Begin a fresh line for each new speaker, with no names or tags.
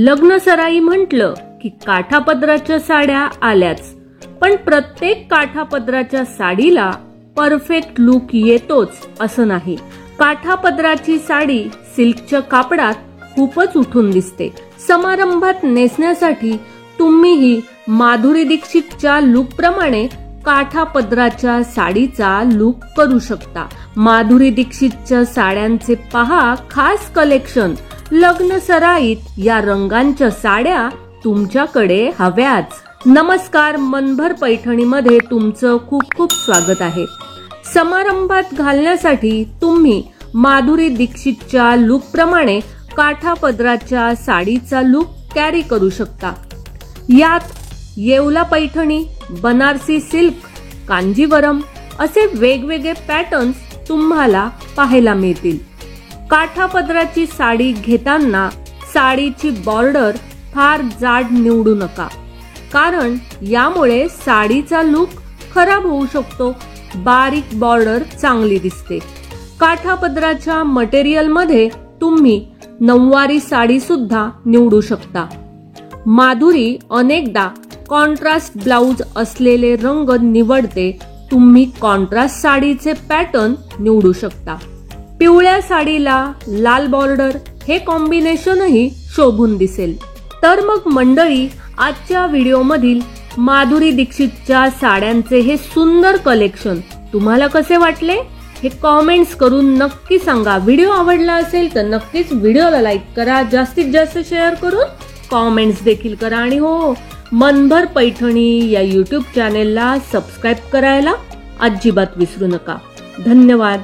लग्नसराई म्हटलं की काठापदराच्या साड्या आल्याच, पण प्रत्येक काठापदराच्या साडीला परफेक्ट लुक येतोच असं नाही. काठापदराची साडी सिल्कच्या कापडात खूपच उठून दिसते. समारंभात नेसण्यासाठी तुम्हीही माधुरी दीक्षितच्या लुक प्रमाणे काठापदराच्या साडीचा लुक करू शकता. माधुरी दीक्षितच्या साड्यांचे पहा खास कलेक्शन. लग्न सराईत या रंगांच्या साड्या तुमच्याकडे हव्याच. नमस्कार, मनभर पैठणीमध्ये तुमचं खूप खूप स्वागत आहे. समारंभात घालण्यासाठी तुम्ही माधुरी दीक्षितच्या लुक प्रमाणे काठापदराच्या साडीचा लुक कॅरी करू शकता. यात येवला पैठणी, बनारसी सिल्क, कांजीवरम असे वेगवेगळे पॅटर्न्स तुम्हाला पाहायला मिळतील. काठापदराची साडी घेताना साडीची बॉर्डर फार जाड निवडू नका, कारण यामुळे साडीचा लुक खराब होऊ शकतो. बारीक बॉर्डर चांगली दिसते. काठापदराच्या मटेरियल मध्ये तुम्ही नऊवारी साडी सुद्धा निवडू शकता. माधुरी अनेकदा कॉन्ट्रास्ट ब्लाउज असलेले रंग निवडते. तुम्ही कॉन्ट्रास्ट साडीचे पॅटर्न निवडू शकता. पिवळ्या साडीला लाल बॉर्डर हे कॉम्बिनेशनही शोभून दिसेल. तर मग मंडळी, आजच्या व्हिडिओमधील माधुरी दीक्षितच्या साड्यांचे हे सुंदर कलेक्शन तुम्हाला कसे वाटले हे कॉमेंट्स करून नक्की सांगा. व्हिडिओ आवडला असेल तर नक्कीच व्हिडिओला लाईक करा, जास्तीत जास्त शेअर करून कॉमेंट्स देखील करा. आणि हो, मनभर पैठणी या यूट्यूब चॅनेलला सबस्क्राईब करायला अजिबात विसरू नका. धन्यवाद.